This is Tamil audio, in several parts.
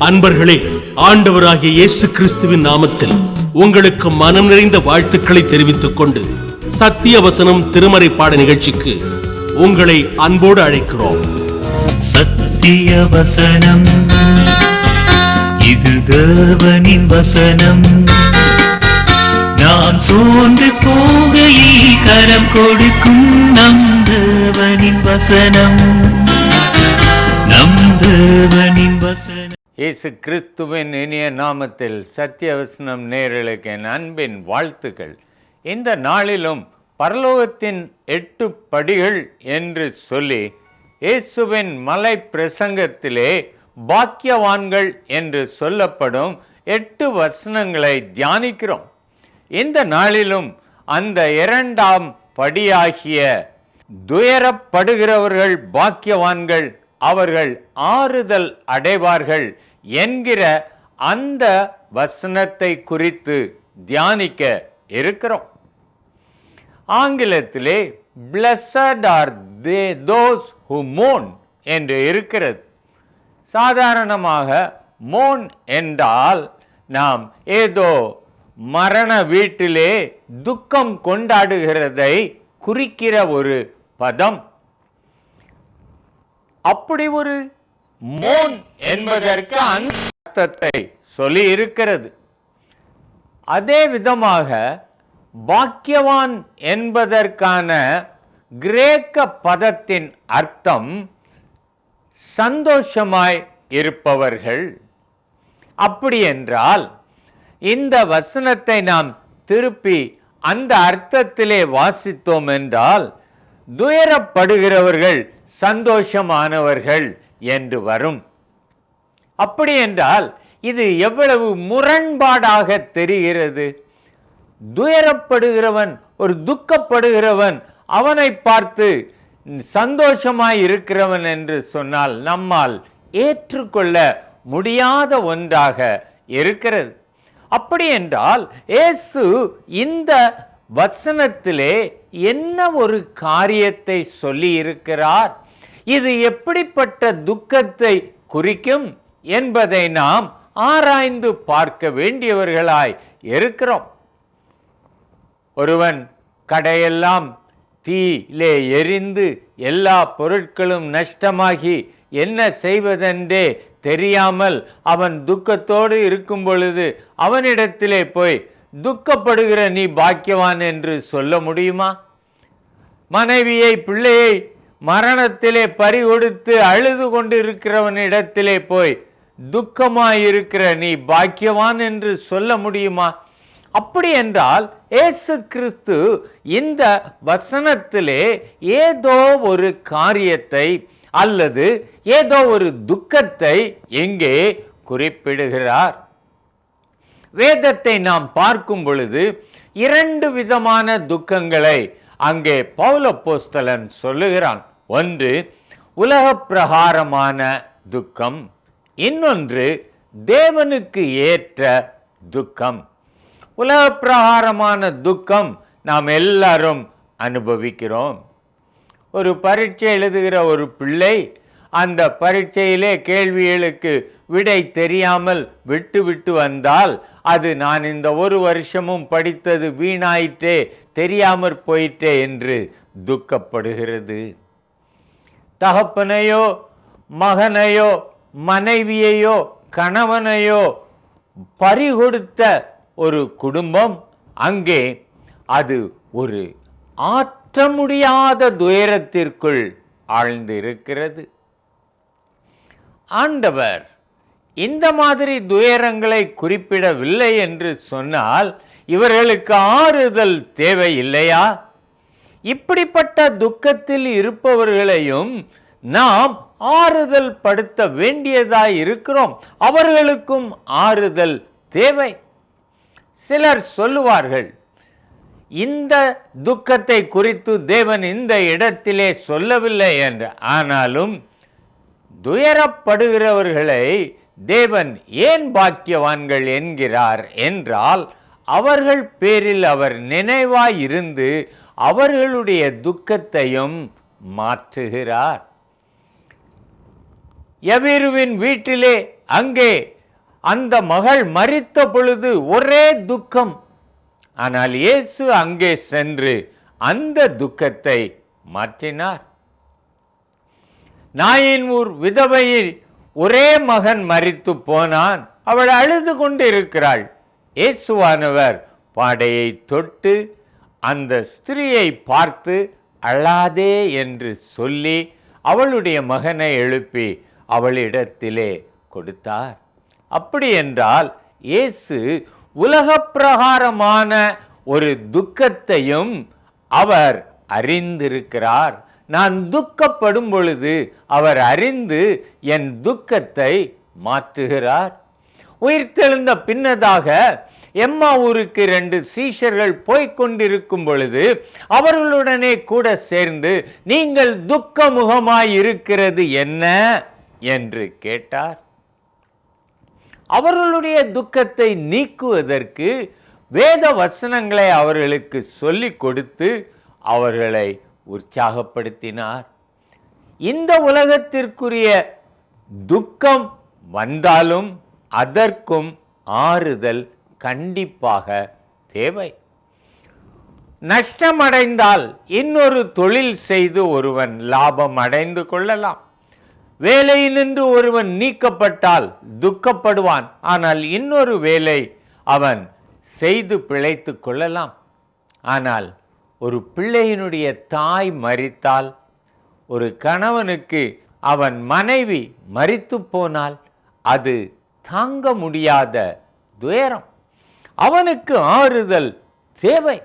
அன்பர்களே, ஆண்டவராகிய இயேசு கிறிஸ்துவின் நாமத்தில் உங்களுக்கு மனம் நிறைந்த வாழ்த்துக்களை தெரிவித்துக் கொண்டு சத்திய வசனம் திருமறை பாட நிகழ்ச்சிக்கு உங்களை அன்போடு அழைக்கிறோம். சத்திய வசனம், இது தேவனின் வசனம். நாம் சோர்ந்து போகையில் கரம் கொடுக்கும் நம் தேவனின் வசனம், நம் தேவனின் வசனம். இயேசு கிறிஸ்துவின் இனிய நாமத்தில் சத்தியவசனம் நேயர்களுக்கு என் அன்பின் வாழ்த்துக்கள். இந்த நாளிலும் பரலோகத்தின் 8 படிகள் என்று சொல்லி இயேசுவின் மலை பிரசங்கத்திலே பாக்கியவான்கள் என்று சொல்லப்படும் 8 வசனங்களை தியானிக்கிறோம். இந்த நாளிலும் அந்த 2ஆம் படியாகிய துயரப்படுகிறவர்கள் பாக்கியவான்கள், அவர்கள் ஆறுதல் அடைவார்கள் என்கிற அந்த வசனத்தை குறித்து தியானிக்க இருக்கிறோம். ஆங்கிலத்திலே blessed are those who mourn என்று இருக்கிறது. சாதாரணமாக மோன் என்றால் நாம் ஏதோ மரண வீட்டிலே துக்கம் கொண்டாடுகிறதை குறிக்கிற ஒரு பதம். அப்படி ஒரு மோன் என்பதற்கு அந்த அர்த்தத்தை சொல்லி இருக்கிறது. அதே விதமாக பாக்கியவான் என்பதற்கான கிரேக்க பதத்தின் அர்த்தம் சந்தோஷமாய் இருப்பவர்கள். அப்படி என்றால் இந்த வசனத்தை நாம் திருப்பி அந்த அர்த்தத்திலே வாசித்தோம் என்றால் துயரப்படுகிறவர்கள் சந்தோஷமானவர்கள் என்று வரும். அப்படி என்றால் இது எவ்வளவு முரண்பாடாக தெரிகிறது. துயரப்படுகிறவன், ஒரு துக்கப்படுகிறவன், அவனை பார்த்து சந்தோஷமாய் இருக்கிறவன் என்று சொன்னால் நம்மால் ஏற்றுக்கொள்ள முடியாத ஒன்றாக இருக்கிறது. அப்படி என்றால் இயேசு இந்த வசனத்திலே என்ன ஒரு காரியத்தை சொல்லி இருக்கிறார், இது எப்படிப்பட்ட துக்கத்தை குறிக்கும் என்பதை நாம் ஆராய்ந்து பார்க்க வேண்டியவர்களாய் இருக்கிறோம். ஒருவன் கடையெல்லாம் தீயிலே எரிந்து எல்லா பொருட்களும் நஷ்டமாகி என்ன செய்வதென்றே தெரியாமல் அவன் துக்கத்தோடு இருக்கும் பொழுது அவனிடத்திலே போய் துக்கப்படுகிற நீ பாக்கியவான் என்று சொல்ல முடியுமா? மனைவியை, பிள்ளையை மரணத்திலே பறிகொடுத்து அழுது கொண்டு இருக்கிறவனிடத்திலே போய் துக்கமாயிருக்கிற நீ பாக்கியவான் என்று சொல்ல முடியுமா? அப்படி என்றால் இயேசு கிறிஸ்து இந்த வசனத்திலே ஏதோ ஒரு காரியத்தை அல்லது ஏதோ ஒரு துக்கத்தை எங்கே குறிப்பிடுகிறார். வேதத்தை நாம் பார்க்கும் பொழுது 2 விதமான துக்கங்களை அங்கே பவுல் அப்போஸ்தலன் சொல்லுகிறான். ஒன்று உலக பிரகாரமான துக்கம், இன்னொன்று தேவனுக்கு ஏற்ற துக்கம். உலக பிரகாரமான துக்கம் நாம் எல்லாரும் அனுபவிக்கிறோம். ஒரு பரீட்சை எழுதுகிற ஒரு பிள்ளை அந்த பரீட்சையிலே கேள்விகளுக்கு விடை தெரியாமல் விட்டு வந்தால் அது நான் இந்த 1 வருஷமும் படித்தது வீணாயிற்றே, தெரியாமற் போயிற்றே என்று துக்கப்படுகிறது. தகப்பனையோ மகனையோ மனைவியையோ கணவனையோ பறிகொடுத்த ஒரு குடும்பம், அங்கே அது ஒரு ஆற்ற முடியாத துயரத்திற்குள் ஆழ்ந்திருக்கிறது. ஆண்டவர் இந்த மாதிரி துயரங்களை குறிப்பிடவில்லை என்று சொன்னால் இவர்களுக்கு ஆறுதல் தேவை இல்லையா? இப்படிப்பட்ட துக்கத்தில் இருப்பவர்களையும் நாம் ஆறுதல் படுத்த வேண்டியதாய் இருக்கிறோம். அவர்களுக்கும் ஆறுதல் தேவை. சிலர் சொல்லுவார்கள், இந்த துக்கத்தை குறித்து தேவன் இந்த இடத்திலே சொல்லவில்லை என்று. ஆனாலும் துயரப்படுகிறவர்களை தேவன் ஏன் பாக்கியவான்கள் என்கிறார் என்றால் அவர்கள் பேரில் அவர் நினைவாய் இருந்து அவர்களுடைய துக்கத்தையும் மாற்றுகிறார். யவீருவின் வீட்டிலே அங்கே அந்த மகள் மரித்த பொழுது ஒரே துக்கம். ஆனால் இயேசு அங்கே சென்று அந்த துக்கத்தை மாற்றினார். நாயின் ஊர் விதவையில் ஒரே மகன் மரித்து போனான். அவள் அழுது கொண்டு இருக்கிறாள். இயேசுவானவர் பாடையை தொட்டு அந்த ஸ்திரியை பார்த்து அழாதே என்று சொல்லி அவளுடைய மகனை எழுப்பி அவளிடத்திலே கொடுத்தார். அப்படி என்றால் இயேசு உலக பிரகாரமான ஒரு துக்கத்தையும் அவர் அறிந்திருக்கிறார். நான் துக்கப்படும் பொழுது அவர் அறிந்து என் துக்கத்தை மாற்றுகிறார். உயிர்த்தெழுந்த பின்னதாக எம்மாவூருக்கு 2 சீஷர்கள் போய்கொண்டிருக்கும் பொழுது அவர்களுடனே கூட சேர்ந்து, நீங்கள் துக்கமுகமாய் இருக்கிறது என்ன என்று கேட்டார். அவர்களுடைய துக்கத்தை நீக்குவதற்கு வேத வசனங்களை அவர்களுக்கு சொல்லிக் கொடுத்து அவர்களை உற்சாகப்படுத்தினார். இந்த உலகத்திற்குரிய துக்கம் வந்தாலும் அதற்கும் ஆறுதல் கண்டிப்பாக தேவை. நஷ்டமடைந்தால் இன்னொரு தொழில் செய்து ஒருவன் லாபம் அடைந்து கொள்ளலாம். வேலையினின்று ஒருவன் நீக்கப்பட்டால் துக்கப்படுவான். ஆனால் இன்னொரு வேலை அவன் செய்து பிழைத்து கொள்ளலாம். ஆனால் ஒரு பிள்ளையினுடைய தாய் மரித்தால், ஒரு கணவனுக்கு அவன் மனைவி மரித்து போனால் அது தாங்க முடியாத துயரம். அவனுக்கு ஆறுதல் தேவை.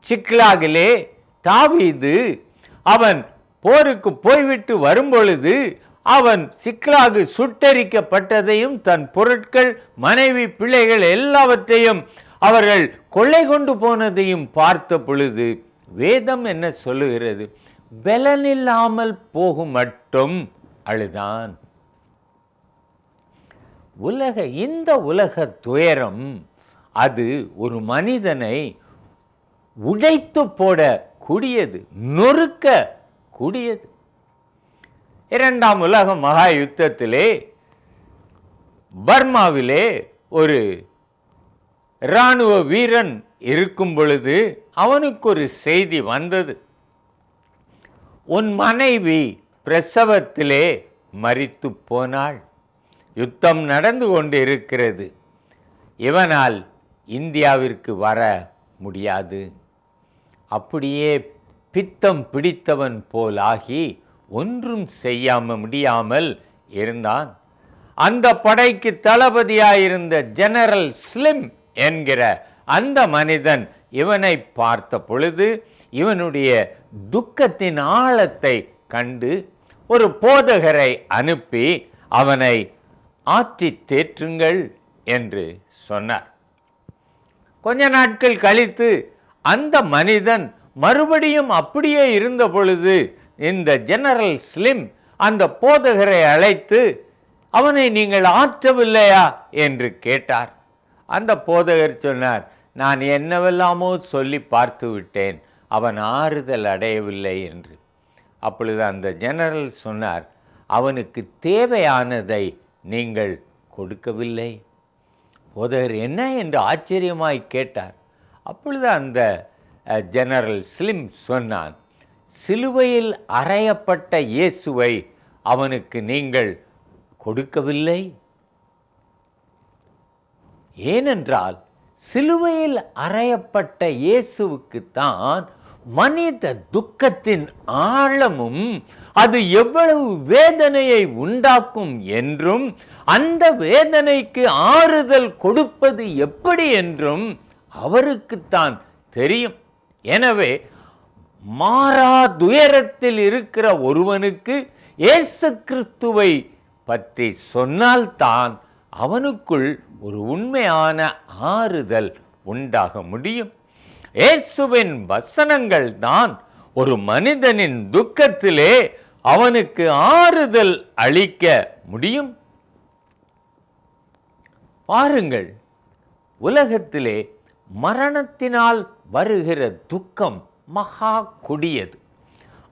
சிக்லாகிலே தாவீது அவன் போருக்கு போய்விட்டு வரும்பொழுது அவன் சிக்லாகு சுட்டெரிக்கப்பட்டதையும் தன் பொருட்கள், மனைவி, பிள்ளைகள் எல்லாவற்றையும் அவர்கள் கொள்ளை கொண்டு போனதையும் பார்த்த பொழுது வேதம் என்ன சொல்லுகிறது? பலனில்லாமல் போகும் மட்டும் அழுதான். இந்த உலக துயரம் அது ஒரு மனிதனை உடைத்து போட கூடியது, நொறுக்க கூடியது. 2ஆம் உலக மகா யுத்தத்திலே பர்மாவிலே ஒரு இராணுவ வீரன் இருக்கும் பொழுது அவனுக்கு ஒரு செய்தி வந்தது. உன் மனைவி பிரசவத்திலே மரித்து போனாள். யுத்தம் நடந்து கொண்டு இருக்கிறது. இவனால் இந்தியாவிற்கு வர முடியாது. அப்படியே பித்தம் பிடித்தவன் போலாகி ஒன்றும் செய்யாம முடியாமல் இருந்தான். அந்த படைக்கு தளபதியாயிருந்த ஜெனரல் ஸ்லிம் என்கிற அந்த மனிதன் இவனை பார்த்த பொழுது இவனுடைய துக்கத்தின் ஆழத்தை கண்டு ஒரு போதகரை அனுப்பி அவனை ஆற்றி தேற்றுங்கள் என்று சொன்னார். கொஞ்ச நாட்கள் கழித்து அந்த மனிதன் மறுபடியும் அப்படியே இருந்த பொழுது இந்த ஜெனரல் ஸ்லிம் அந்த போதகரை அழைத்து அவனை நீங்கள் ஆற்றவில்லையா என்று கேட்டார். அந்த போதகர் சொன்னார், நான் என்னவெல்லாமோ சொல்லி பார்த்து விட்டேன், அவன் ஆறுதல் அடையவில்லை என்று. அப்பொழுது அந்த ஜெனரல் சொன்னார், அவனுக்கு தேவையானதை நீங்கள் கொடுக்கவில்லை. போதகர் என்ன என்று ஆச்சரியமாய் கேட்டார். அப்பொழுது அந்த ஜெனரல் ஸ்லிம் சொன்னான், சிலுவையில் அறையப்பட்ட இயேசுவை அவனுக்கு நீங்கள் கொடுக்கவில்லை. ஏனென்றால் சிலுவையில் அறையப்பட்ட இயேசுவுக்குத்தான் மனித துக்கத்தின் ஆழமும் அது எவ்வளவு வேதனையை உண்டாக்கும் என்றும் அந்த வேதனைக்கு ஆறுதல் கொடுப்பது எப்படி என்றும் அவருக்குத்தான் தெரியும். எனவே மாறா துயரத்தில் இருக்கிற ஒருவனுக்கு இயேசு கிறிஸ்துவை பற்றி சொன்னால்தான் அவனுக்குள் ஒரு உண்மையான ஆறுதல் உண்டாக முடியும். இயேசுவின் வசனங்கள் தான் ஒரு மனிதனின் துக்கத்திலே அவனுக்கு ஆறுதல் அளிக்க முடியும். பாருங்கள், உலகத்திலே மரணத்தினால் வருகிற துக்கம் மகா கொடியது.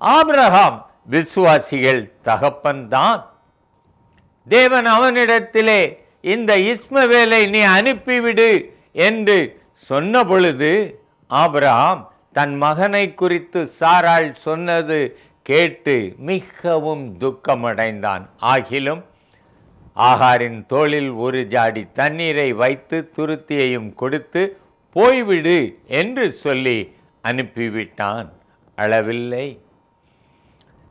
ஆபிரகாம் விசுவாசிகள் தகப்பன்தான். தேவன் அவனிடத்திலே இந்த இஸ்மவேலை நீ அனுப்பிவிடு என்று சொன்ன பொழுது ஆபிரகாம் தன் மகனை குறித்து சாராள் சொன்னது கேட்டு மிகவும் துக்கமடைந்தான். ஆகிலும் ஆகாரின் தோளில் ஒரு ஜாடி தண்ணீரை வைத்து துருத்தியையும் கொடுத்து போய்விடு என்று சொல்லி அனுப்பிவிட்டான். அளவில்லை.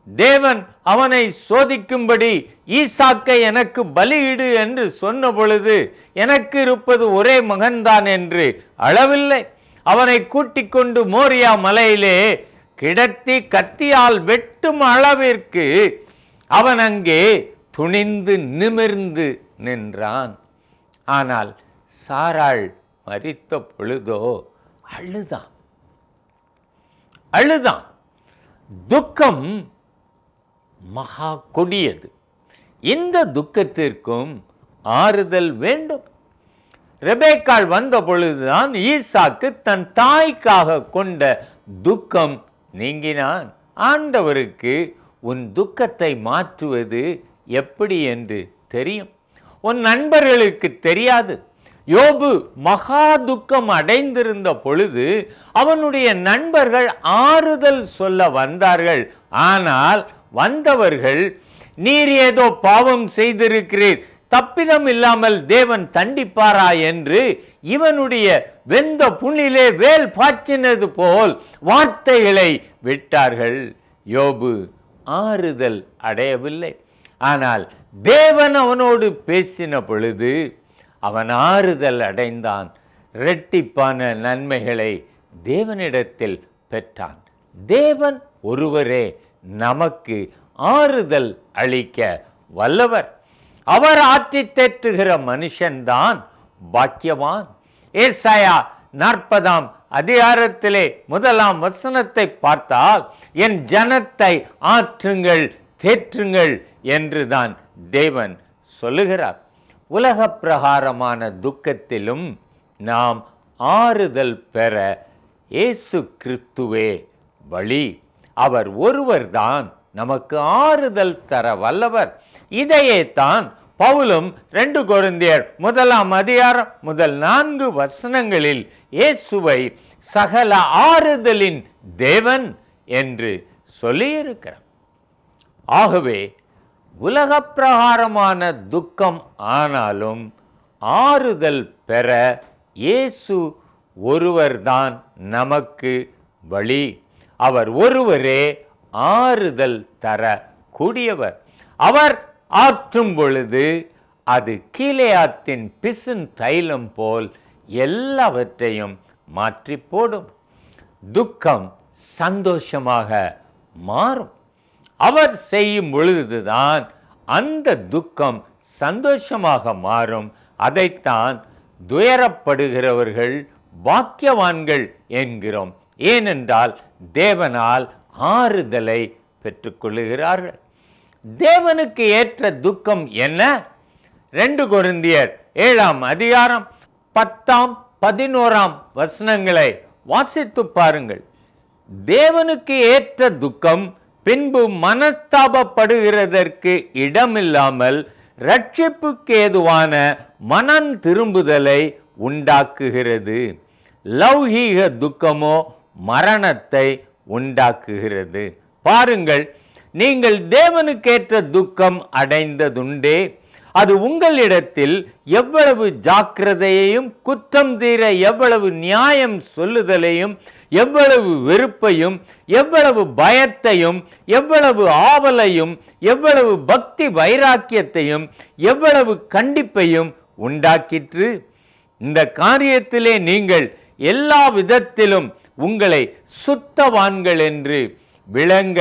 தேவன் அவனை சோதிக்கும்படி ஈசாக்கை எனக்கு பலியிடு என்று சொன்ன பொழுது எனக்கு இருப்பது ஒரே மகன்தான் என்று அளவில்லை. அவனை கூட்டிக் கொண்டு மோரியா மலையிலே கிடத்தி கத்தியால் வெட்டும் அளவிற்கு அவன் அங்கே துணிந்து நிமிர்ந்து நின்றான். ஆனால் சாராள் மரித்த பொழுதோ அழுதான். துக்கம் மகா கொடியது. இந்த துக்கத்திற்கும் ஆறுதல் வேண்டும். ரெபேக்காள் வந்த பொழுதுதான் ஈசாக்கு தன் தாய்க்காக கொண்ட துக்கம் நீங்கினான். ஆண்டவருக்கு உன் துக்கத்தை மாற்றுவது எப்படி என்று தெரியும். உன் நண்பர்களுக்கு தெரியாது. யோபு மகா துக்கம் அடைந்திருந்த பொழுது அவனுடைய நண்பர்கள் ஆறுதல் சொல்ல வந்தார்கள். ஆனால் வந்தவர்கள், நீர் ஏதோ பாவம் செய்திருக்கிறீர், தப்பிதம் இல்லாமல் தேவன் தண்டிப்பாரா என்று இவனுடைய வெந்த புண்ணிலே வேல் பாய்ச்சினது போல் வார்த்தைகளை விட்டார்கள். யோபு ஆறுதல் அடையவில்லை. ஆனால் தேவன் அவனோடு பேசின பொழுது அவன் ஆறுதல் அடைந்தான். இரட்டிப்பான நன்மைகளை தேவனிடத்தில் பெற்றான். தேவன் ஒருவரே நமக்கு ஆறுதல் அளிக்க வல்லவர். அவர் ஆற்றி தேற்றுகிற மனுஷன்தான் பாக்கியவான். ஏசாயா 40 அதிகாரத்திலே 1 வசனத்தை பார்த்தால், என் ஜனத்தை ஆற்றுங்கள் தேற்றுங்கள் என்றுதான் தேவன் சொல்லுகிறார். உலக பிரகாரமான துக்கத்திலும் நாம் ஆறுதல் பெற இயேசு கிறிஸ்துவே வழி. அவர் ஒருவர்தான் நமக்கு ஆறுதல் தர வல்லவர். இதையே தான் பவுலும் 2 கொரிந்தியர் 1 அதிகாரம் 4 வசனங்களில் இயேசுவை சகல ஆறுதலின் தேவன் என்று சொல்லியிருக்கிறார். ஆகவே உலக பிரகாரமான துக்கம் ஆனாலும் ஆறுதல் பெற இயேசு ஒருவர்தான் நமக்கு வழி. அவர் ஒருவரே ஆறுதல் தர கூடியவர். அவர் ஆற்றும் பொழுது அது கீலேயாத்தின் பிசின் தைலம் போல் எல்லாவற்றையும் மாற்றி போடும். துக்கம் சந்தோஷமாக மாறும். அவர் செய்யும் பொழுதுதான் அந்த துக்கம் சந்தோஷமாக மாறும். அதைத்தான் துயரப்படுகிறவர்கள் பாக்கியவான்கள் என்கிறோம். ஏனென்றால் தேவனால் ஆறுதலை பெற்றுக்கொள்ளுகிறார்கள். தேவனுக்கு ஏற்ற துக்கம் என்ன? 2 கொரிந்தியர் 7 அதிகாரம் 10 11 வசனங்களை வாசித்து பாருங்கள். தேவனுக்கு ஏற்ற துக்கம் பின்பு மனஸ்தாபப்படுகிறதற்கு இடமில்லாமல் ரட்சிப்புக்கு ஏதுவான மனம் திரும்புதலை உண்டாக்குகிறது. லௌகீக துக்கமோ மரணத்தை உண்டாக்குகிறது. பாருங்கள், நீங்கள் தேவனுக்கேற்ற துக்கம் அடைந்ததுண்டே. அது உங்களிடத்தில் எவ்வளவு ஜாக்கிரதையையும் குற்றம் தீர எவ்வளவு நியாயம் சொல்லுதலையும் எவ்வளவு வெறுப்பையும் எவ்வளவு பயத்தையும் எவ்வளவு ஆவலையும் எவ்வளவு பக்தி வைராக்கியத்தையும் எவ்வளவு கண்டிப்பையும் உண்டாக்கிற்று. இந்த காரியத்திலே நீங்கள் எல்லா விதத்திலும் உங்களை சுத்தவான்கள் என்று விளங்க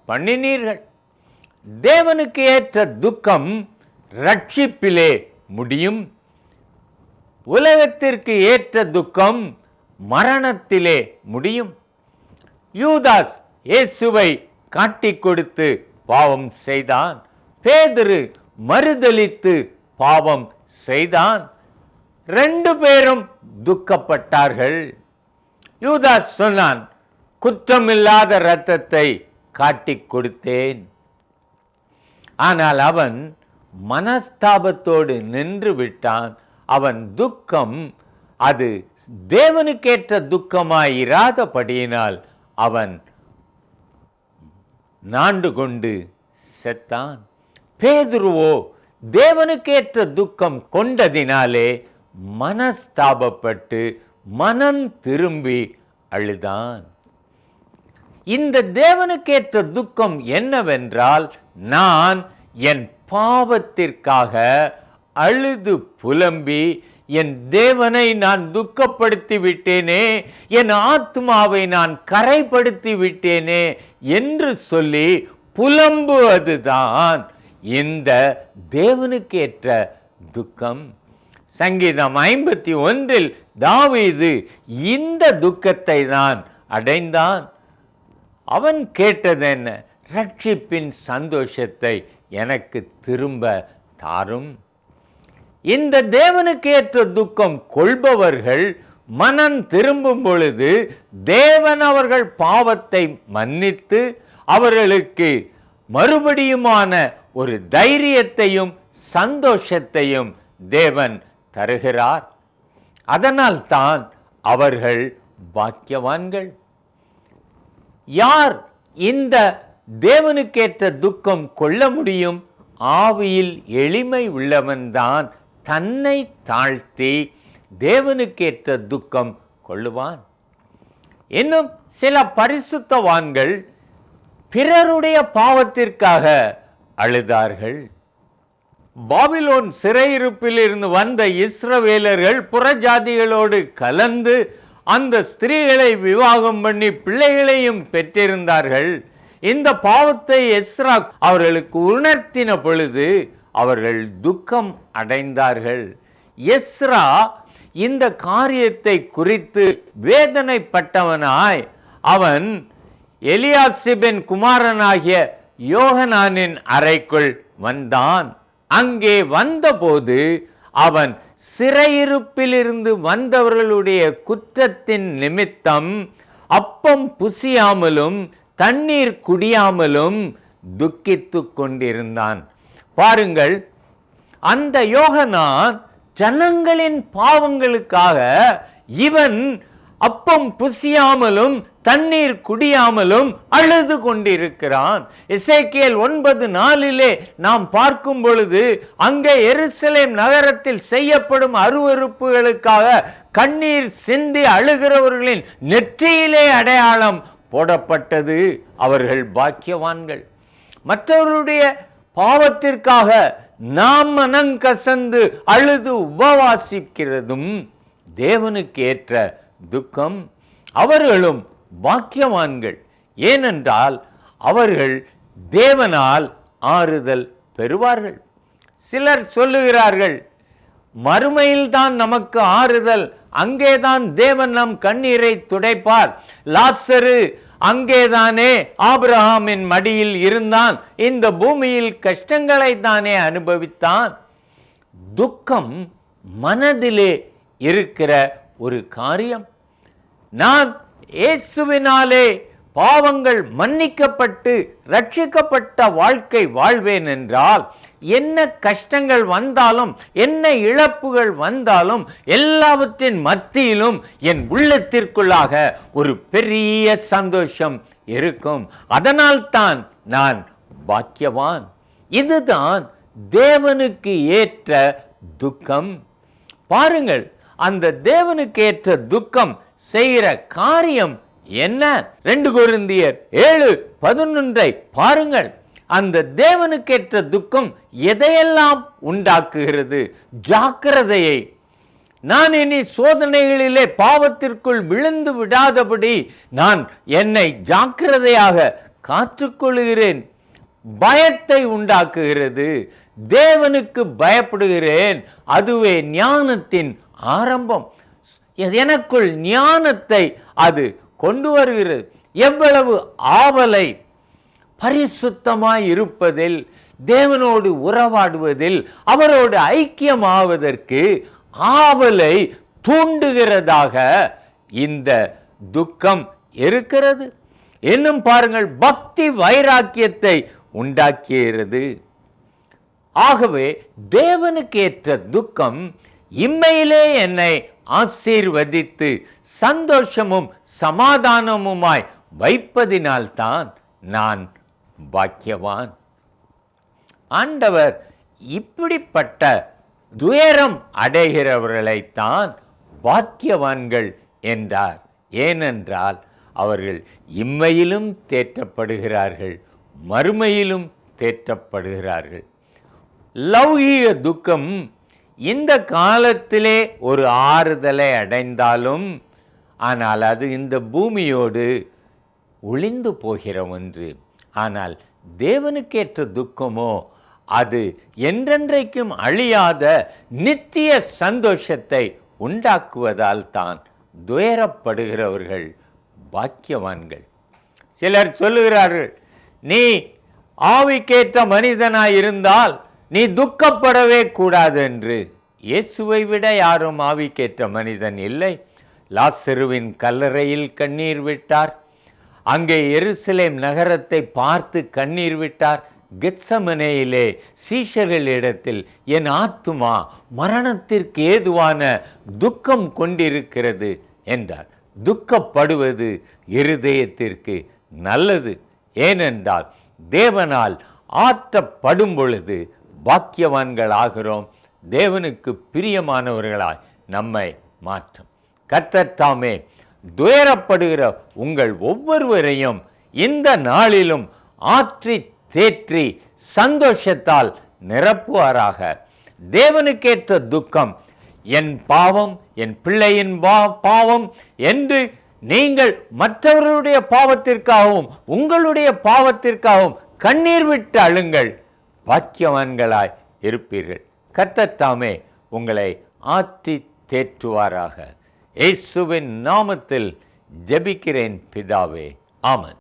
பண்ணினீர்கள். தேவனுக்கு ஏற்ற துக்கம் ரட்சிப்பிலே முடியும். உலகத்திற்கு ஏற்ற துக்கம் மரணத்திலே முடியும். யூதாஸ் இயேசுவை காட்டிக் கொடுத்து பாவம் செய்தான். பேதுரு மறுதலித்து பாவம் செய்தான். 2 பேரும் துக்கப்பட்டார்கள். யூதாஸ் சொன்னான், குற்றமில்லாத இரத்தத்தை காட்டிக் கொடுத்தேன். ஆனால் அவன் மனஸ்தாபத்தோடு நின்று விட்டான். அவன் துக்கம் அது தேவனுக்கேற்ற துக்கமாயிராதபடியினால் அவன் நாண்டு கொண்டு செத்தான். பேதுருவோ தேவனுக்கேற்ற துக்கம் கொண்டதினாலே மனஸ்தாபப்பட்டு மனம் திரும்பி அழுதான். இந்த தேவனுக்கேற்ற துக்கம் என்னவென்றால், நான் என் பாவத்திற்காக அழுது புலம்பி என் தேவனை நான் துக்கப்படுத்தி விட்டேனே, என் ஆத்மாவை நான் கரைப்படுத்தி விட்டேனே என்று சொல்லி புலம்புவதுதான் இந்த தேவனுக்கேற்ற துக்கம். சங்கீதம் 51 தாவீது இந்த துக்கத்தை தான் அடைந்தான். அவன் கேட்டது என்ன? ரட்சிப்பின் சந்தோஷத்தை எனக்கு திரும்ப தாரும். இந்த தேவனுக்கேற்ற துக்கம் கொள்பவர்கள் மனம் திரும்பும் பொழுது தேவன் அவர்கள் பாவத்தை மன்னித்து அவர்களுக்கு மறுபடியுமான ஒரு தைரியத்தையும் சந்தோஷத்தையும் தேவன் தருகிறார். அதனால் தான் அவர்கள் பாக்கியவான்கள். யார் இந்த தேவனுக்கேற்ற துக்கம் கொள்ள முடியும்? ஆவியில் எளிமை உள்ளவன்தான் தன்னை தாழ்த்தி தேவனுக்கேற்ற துக்கம் கொள்ளுவான். இன்னும் சில பரிசுத்தவான்கள் பிறருடைய பாவத்திற்காக அழுதார்கள். பாபிலோன் சிறையிருப்பில் இருந்து வந்த இஸ்ரவேலர்கள் புறஜாதிகளோடு கலந்து அந்த ஸ்திரீகளை விவாகம் பண்ணி பிள்ளைகளையும் பெற்றிருந்தார்கள். இந்த பாவத்தை எஸ்ரா அவர்களுக்கு உணர்த்தின பொழுது அவர்கள் துக்கம் அடைந்தார்கள். எஸ்ரா இந்த காரியத்தை குறித்து வேதனைப்பட்டவனாய் அவன் எலியாசிபின் குமாரனாகிய யோகனானின் அறைக்குள் வந்தான். அங்கே வந்தபோது அவன் சிறையிருப்பிலிருந்து வந்தவர்களுடைய குற்றத்தின் நிமித்தம் அப்பம் புசியாமலும் தண்ணீர் குடியாமலும் துக்கித்து கொண்டிருந்தான். பாருங்கள், அந்த யோகனான் ஜனங்களின் பாவங்களுக்காக இவன் அப்பம் புசியாமலும் தண்ணீர் குடியாமலும் அழுது கொண்டிருக்கிறான். எசேக்கியேல் 9:4 நாம் பார்க்கும் பொழுது அங்கே எருசலேம் நகரத்தில் செய்யப்படும் அருவருப்புகளுக்காக கண்ணீர் சிந்தி அழுகிறவர்களின் நெற்றியிலே அடையாளம் போடப்பட்டது. அவர்கள் பாக்கியவான்கள். மற்றவர்களுடைய பாவத்திற்காக நாம் மனங்கசந்து அழுது உபவாசிக்கிறதும் தேவனுக்கு ஏற்ற துக்கம். அவர்களும் பாக்கியவான்கள். ஏனென்றால் அவர்கள் தேவனால் ஆறுதல் பெறுவார்கள். சிலர் சொல்லுகிறார்கள், மறுமையில்தான் நமக்கு ஆறுதல், அங்கேதான் தேவன் நம் கண்ணீரை துடைப்பார். லாசரு அங்கேதானே ஆபிரகாமின் மடியில் இருந்தான், இந்த பூமியில் கஷ்டங்களை தானே அனுபவித்தான். துக்கம் மனதிலே இருக்கிற ஒரு காரியம். நான் இயேசுவினாலே பாவங்கள் மன்னிக்கப்பட்டு ரட்சிக்கப்பட்ட வாழ்க்கை வாழ்வேன் என்றால் என்ன கஷ்டங்கள் வந்தாலும் என்ன இழப்புகள் வந்தாலும் எல்லாவற்றின் மத்தியிலும் என் உள்ளத்திற்குள்ளாக ஒரு பெரிய சந்தோஷம் இருக்கும். அதனால்தான் நான் பாக்கியவான். இதுதான் தேவனுக்கு ஏற்ற துக்கம். பாருங்கள், அந்த தேவனுக்கு ஏற்ற துக்கம் செய்கிற காரியம் என்ன? 2 கொரிந்தியர் 7:11 பாருங்கள். அந்த தேவனுக்கேற்ற துக்கம் எதையெல்லாம் உண்டாக்குகிறது? ஜாக்கிரதையை. நான் இனி சோதனைகளிலே பாவத்திற்குள் விழுந்து விடாதபடி நான் என்னை ஜாக்கிரதையாக காத்துக்கொள்கிறேன். பயத்தை உண்டாக்குகிறது. தேவனுக்கு பயப்படுகிறேன், அதுவே ஞானத்தின் ஆரம்பம். எனக்குள் ஞானத்தை அது கொண்டு வருகிறது. எவ்வளவு ஆவலை! பரிசுத்தமாய் இருப்பதில், தேவனோடு உறவாடுவதில், அவரோடு ஐக்கியமாவதற்கு ஆவலை தூண்டுகிறதாக இந்த துக்கம் இருக்கிறது. இன்னும் பாருங்கள், பக்தி வைராக்கியத்தை உண்டாக்குகிறது. ஆகவே தேவனுக்கு ஏற்ற துக்கம் இம்மையிலே என்னை ஆசீர்வதித்து சந்தோஷமும் சமாதானமுமாய் வைப்பதினால்தான் நான் பாக்கியவான். ஆண்டவர் இப்படிப்பட்ட துயரம் அடைகிறவர்களைத்தான் பாக்கியவான்கள் என்றார். ஏனென்றால் அவர்கள் இம்மையிலும் தேற்றப்படுகிறார்கள், மறுமையிலும் தேற்றப்படுகிறார்கள். லௌகீக துக்கம் இந்த காலத்திலே ஒரு ஆறுதலை அடைந்தாலும், ஆனால் அது இந்த பூமியோடு ஒளிந்து போகிற ஒன்று. ஆனால் தேவனுக்கேற்ற துக்கமோ அது என்றென்றைக்கும் அழியாத நித்திய சந்தோஷத்தை உண்டாக்குவதால் தான் துயரப்படுகிறவர்கள் பாக்கியவான்கள். சிலர் சொல்லுகிறார்கள், நீ ஆவிக்கேற்ற மனிதனாய் இருந்தால் நீ துக்கப்படவே கூடாது என்று. இயேசுவை விட யாரும் ஆவிக்கேற்ற மனிதன் இல்லை. லாசருவின் கல்லறையில் கண்ணீர் விட்டார். அங்கே எருசலேம் நகரத்தை பார்த்து கண்ணீர் விட்டார். கெத்சமனேயிலே சீஷர்களிடத்தில் என் ஆத்துமா மரணத்திற்கு ஏதுவான துக்கம் கொண்டிருக்கிறது என்றார். துக்கப்படுவது இருதயத்திற்கு நல்லது. ஏனென்றால் தேவனால் ஆற்றப்படும் பொழுது பாக்கியவான்கள் ஆகிறோம். தேவனுக்கு பிரியமானவர்களாய் நம்மை மாற்றும். கர்த்தர் தாமே துயரப்படுகிற உங்கள் ஒவ்வொருவரையும் இந்த நாளிலும் ஆற்றி தேற்றி சந்தோஷத்தால் நிரப்புவாராக. தேவனுக்கேற்ற துக்கம் என் பாவம், என் பிள்ளையின் பாவம் என்று நீங்கள் மற்றவர்களுடைய பாவத்திற்காகவும் உங்களுடைய பாவத்திற்காகவும் கண்ணீர் விட்டு அழுங்கள், பாக்கியவான்களாய் இருப்பீர்கள். கர்த்தர் தாமே உங்களை ஆற்றி தேற்றுவாராக. இயேசுவின் நாமத்தில் ஜெபிக்கிறேன் பிதாவே, ஆமென்.